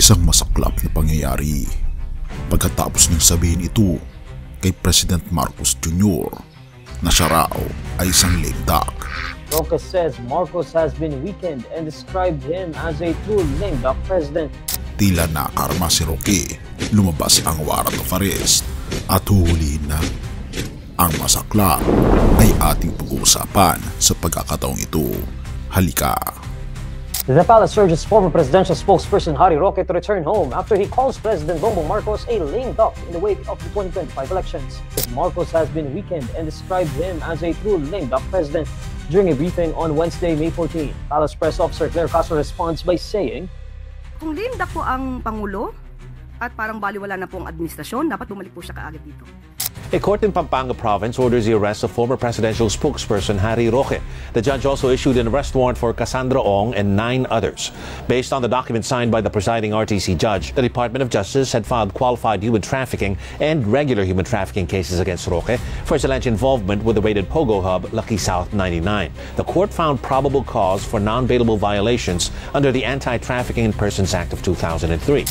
Isang masaklap na pangyayari pagkatapos niyang sabihin ito kay President Marcos Jr. na siya raw ay isang lame duck. Roque says Marcos has been weakened and described him as a true lame duck president. Tila na arma si Roque, lumabas ang warrant of arrest at huhulihin na. Ang masaklap ay ating pag-uusapan sa pagkakataong ito. Halika! The palace urges former presidential spokesperson Harry Roque to return home after he calls President Bongbong Marcos a lame duck in the wake of the 2025 elections. As Marcos has been weakened and described him as a true lame duck president. During a briefing on Wednesday, May 14, Palace Press Officer Claire Castro responds by saying, "Kung lame duck po ang Pangulo at parang baliwala na po ang administrasyon, dapat bumalik po siya kaagad dito." A court in Pampanga province orders the arrest of former presidential spokesperson Harry Roque. The judge also issued an arrest warrant for Cassandra Ong and 9 others. Based on the document signed by the presiding RTC judge, the Department of Justice had filed qualified human trafficking and regular human trafficking cases against Roque for his alleged involvement with the raided Pogo hub Lucky South 99. The court found probable cause for non-bailable violations under the Anti-Trafficking in Persons Act of 2003.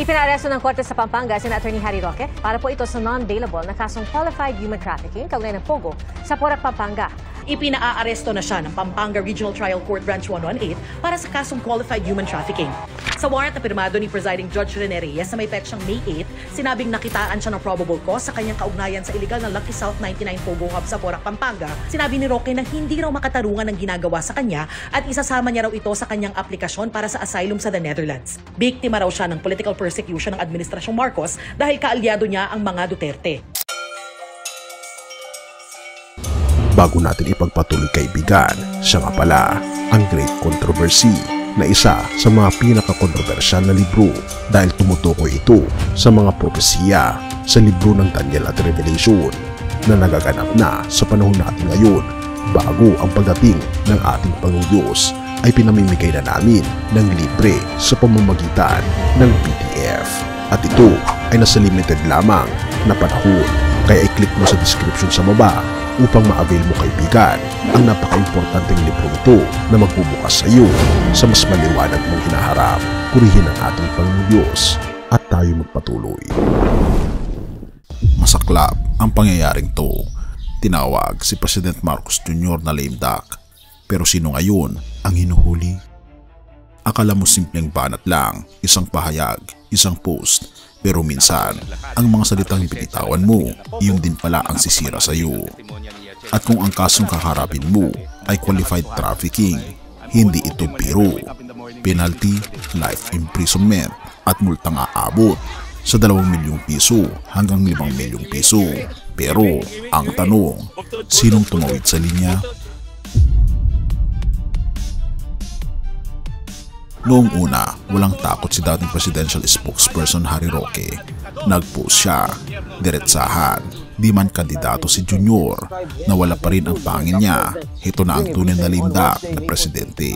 Ipinaresto ng korte sa Pampanga si Attorney Harry Roque para po ito sa non-bailable na kasong qualified human trafficking kaugnay ng Pogo sa Porac, Pampanga. Ipinaaresto na siya ng Pampanga Regional Trial Court Branch 118 para sa kasong qualified human trafficking. Sa warrant na pirmado ni Presiding Judge Rene Reyes sa may petsang May 8, sinabing nakitaan siya ng probable cause sa kanyang kaugnayan sa illegal na Lucky South 99 Pogo hub sa Porac, Pampanga. Sinabi ni Roque na hindi raw makatarungan ng ginagawa sa kanya at isasama niya raw ito sa kanyang aplikasyon para sa asylum sa the Netherlands. Biktima raw siya ng political persecution ng Administrasyong Marcos dahil kaalyado niya ang mga Duterte. Bago natin ipagpatuloy kaibigan, siya nga pala ang Great Controversy na isa sa mga pinaka-kontrobersyal na libro dahil tumutukoy ito sa mga propesiya sa libro ng Daniel at Revelation na nagaganap na sa panahon natin ngayon bago ang pagdating ng ating Panginoong Diyos ay pinamimigay na namin ng libre sa pamamagitan ng PDF at ito ay nasa limited lamang na panahon kaya i-click mo sa description sa baba upang ma-avail mo kaibigan ang napaka-importanteng libro ito na magbubukas sa iyo sa mas maliwanag mong hinaharap. Purihin ang ating Panginoong Diyos at tayo magpatuloy. Masaklap ang pangyayaring to. Tinawag si President Marcos Jr. na lame duck. Pero sino ngayon ang hinuhuli? Akala mo simpleng banat lang, isang pahayag, isang post. Pero minsan, ang mga salitang binitawan mo, iyon din pala ang sisira sa iyo. At kung ang kasong kaharapin mo ay qualified trafficking, hindi ito biro. Penalty, life imprisonment at multang aabot sa 2 milyong piso hanggang 5 milyong piso. Pero ang tanong, sinong tumawid sa linya? Noong una, walang takot si dating presidential spokesperson Harry Roque. Nag-post siya, diretsahan, di man kandidato si Junior, na wala pa rin ang pangin niya. Ito na ang tunay na lame duck na presidente.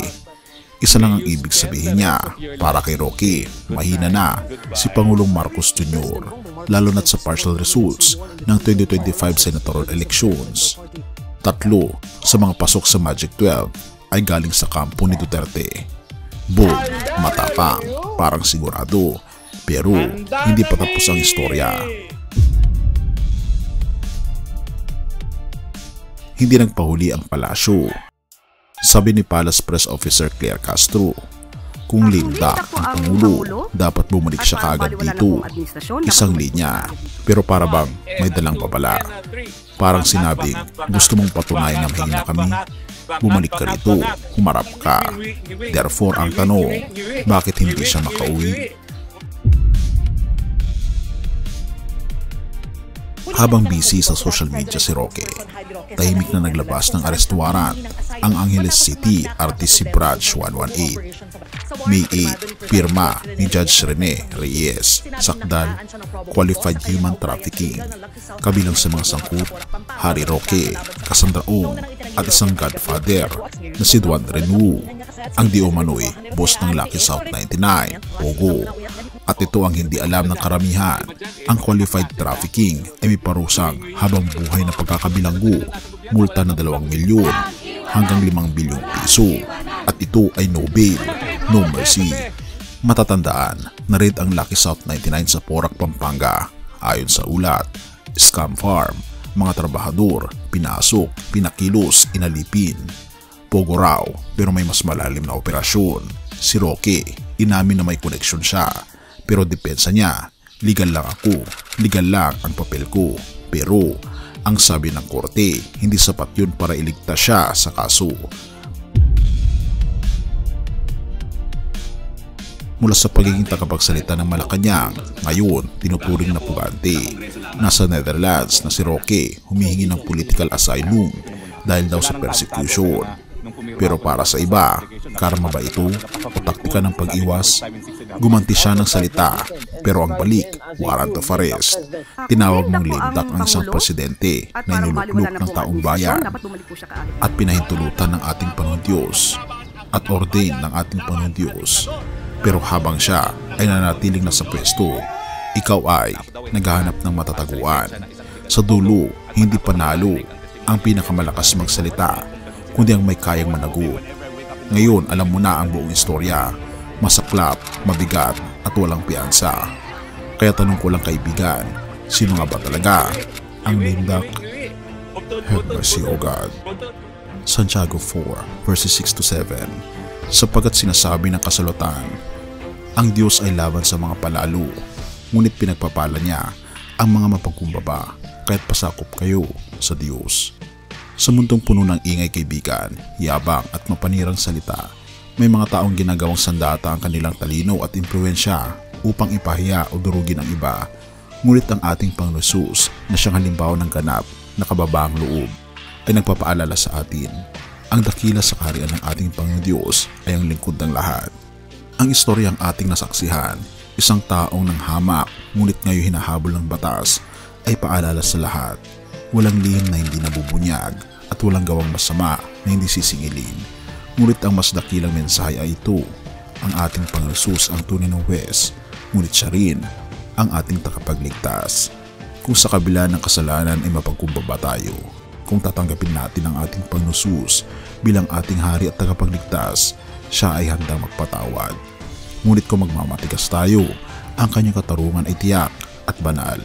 Isa lang ang ibig sabihin niya, para kay Roque, mahina na si Pangulong Marcos Jr. lalo na't sa partial results ng 2025 senatorial elections. 3 sa mga pasok sa Magic 12 ay galing sa kampo ni Duterte. Bold, matapang, parang sigurado, pero hindi pa tapos ang istorya. Hindi nagpahuli ang palasyo. Sabi ni Palace Press Officer Claire Castro, kung lame duck ang Pangulo, dapat bumalik siya kaagad dito. Isang linya, pero para bang may dalang babala. Parang sinabing, gusto mong patunayan na mahingi na kami? Bumalik ka rito, humarap ka. Therefore, ang tanong, bakit hindi siya makauwi? Habang busy sa social media si Roque, tahimik na naglabas ng arrest warrant ang Angeles City RTC Branch 118. May 8, pirma ni Judge Rene Reyes, sakdal, qualified human trafficking. Kabilang sa mga sangkot, Harry Roque, Cassandra Ong, at isang godfather na si Duan Renwu, ang di umano'y boss ng Lucky South 99, Pogo. At ito ang hindi alam ng karamihan, ang qualified trafficking ay may parusang habang buhay na pagkakabilanggo, multa na 2 milyon hanggang 5 bilyong piso. At ito ay no bail, no mercy. Matatandaan na raid ang Lucky South 99 sa Porac, Pampanga. Ayon sa ulat, scam farm, mga trabahador, pinasok, pinakilos, inalipin. Pogo raw pero may mas malalim na operasyon. Si Roque, inamin na may koneksyon siya pero depensa niya, legal lang ako, legal lang ang papel ko. Pero ang sabi ng korte, hindi sapat yun para iligtas siya sa kaso. Mula sa pagiging tagapagsalita ng Malacanang, ngayon tinuturing na pugante. Nasa Netherlands na si Roque humihingi ng political asylum dahil daw sa persecution. Pero para sa iba, karma ba ito o taktika ng pag-iwas? Gumanti siya ng salita pero ang balik, warrant of arrest. Tinawag mong lame duck ang isang presidente na inuluklok ng taong bayan at pinahintulutan ng ating Panginoon Diyos at ordain ng ating Panginoon Diyos. Pero habang siya ay nanatiling nasa pwesto, ikaw ay naghahanap ng matataguan. Sa dulo, hindi panalo ang pinakamalakas magsalita, kundi ang may kayang managot. Ngayon, alam mo na ang buong istorya. Masaklap, mabigat at walang piyansa. Kaya tanong ko lang kaibigan, sino nga ba talaga ang lame duck? Have mercy, O God. Santiago 4 verses 6-7. Sapagkat sinasabi ng kasulatan, ang Diyos ay laban sa mga palalo, ngunit pinagpapala niya ang mga mapagkumbaba, kaya't pasakop kayo sa Diyos. Sa mundong puno ng ingay kaibigan, yabang at mapanirang salita, may mga taong ginagawang sandata ang kanilang talino at impluensya upang ipahiya o durugin ang iba. Ngunit ang ating Panginoon Jesus na siyang halimbawa ng ganap na kababaang loob ay nagpapaalala sa atin, ang dakila sa kaharian ng ating Panginoon Diyos ay ang lingkod ng lahat. Ang istoryang ating nasaksihan, isang taong nang hamak ngunit ngayon hinahabol ng batas, ay paalala sa lahat. Walang lihim na hindi nabubunyag at walang gawang masama na hindi sisingilin. Ngunit ang mas dakilang mensahe ay ito, ang ating Panginoon Jesus ang tunay na huwes, ngunit siya rin ang ating takapagligtas. Kung sa kabila ng kasalanan ay mapagkumbaba tayo, kung tatanggapin natin ang ating Panginoon Jesus bilang ating hari at tagapagligtas, siya ay handang magpatawad. Ngunit kung magmamatigas tayo, ang kanyang katarungan ay tiyak at banal.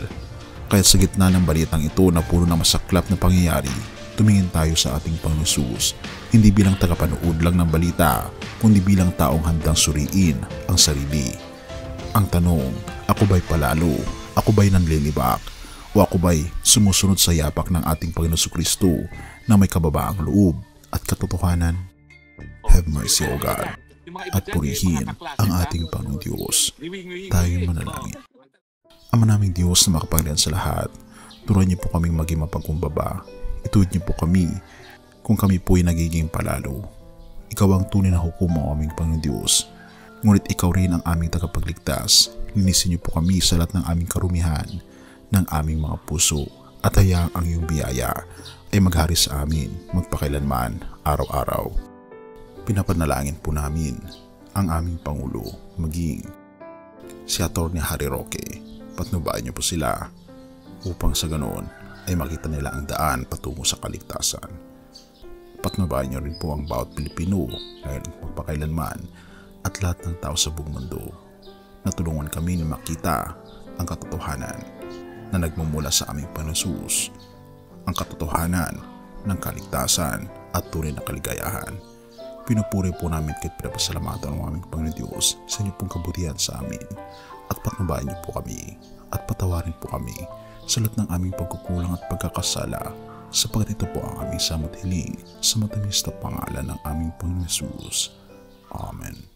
Kaya sa gitna ng balitang ito na puno ng masaklap na pangyayari, tumingin tayo sa ating Panginoon Jesus, hindi bilang tagapanood lang ng balita, kundi bilang taong handang suriin ang sarili. Ang tanong, ako ba'y palalo? Ako ba'y nanlilibak? O ako ba'y sumusunod sa yapak ng ating Panginoon Jesucristo na may kababaang loob at katotohanan? Have mercy, O God, at purihin ang ating Panginoon Diyos. Tayo manalangin. Ama naming Diyos na makapangyarihan sa lahat, turuan niyo po kaming maging mapagkumbaba. Ituwid niyo po kami kung kami po'y nagiging palalo. Ikaw ang tunay na hukom, o aming Panginoon Diyos. Ngunit ikaw rin ang aming tagapagligtas. Linisin niyo po kami sa lahat ng aming karumihan, ng aming mga puso, at hayaang ang iyong biyaya ay maghari sa amin magpakailanman, araw-araw. Pinapanalangin po namin ang aming Pangulo, maging si Atty. Harry Roque. Patnubayan niyo po sila upang sa ganoon ay makita nila ang daan patungo sa kaligtasan. Patnubayan niyo rin po ang bawat Pilipino ngayon magpakailanman at lahat ng tao sa buong mundo na tulungan kami na makita ang katotohanan na nagmumula sa aming Panginoon Jesus, ang katotohanan ng kaligtasan at tunay na kaligayahan. Pinupuri po namin kahit pinapasalamatan ng aming Panginoon Diyos sa inyong pong kabutihan sa amin, at patnubayan niyo po kami at patawarin po kami sa lahat ng aming pagkukulang at pagkakasala, sapagkat ito po ang aming samot hiling sa matamis na pangalan ng aming Panginoon Jesus. Amen.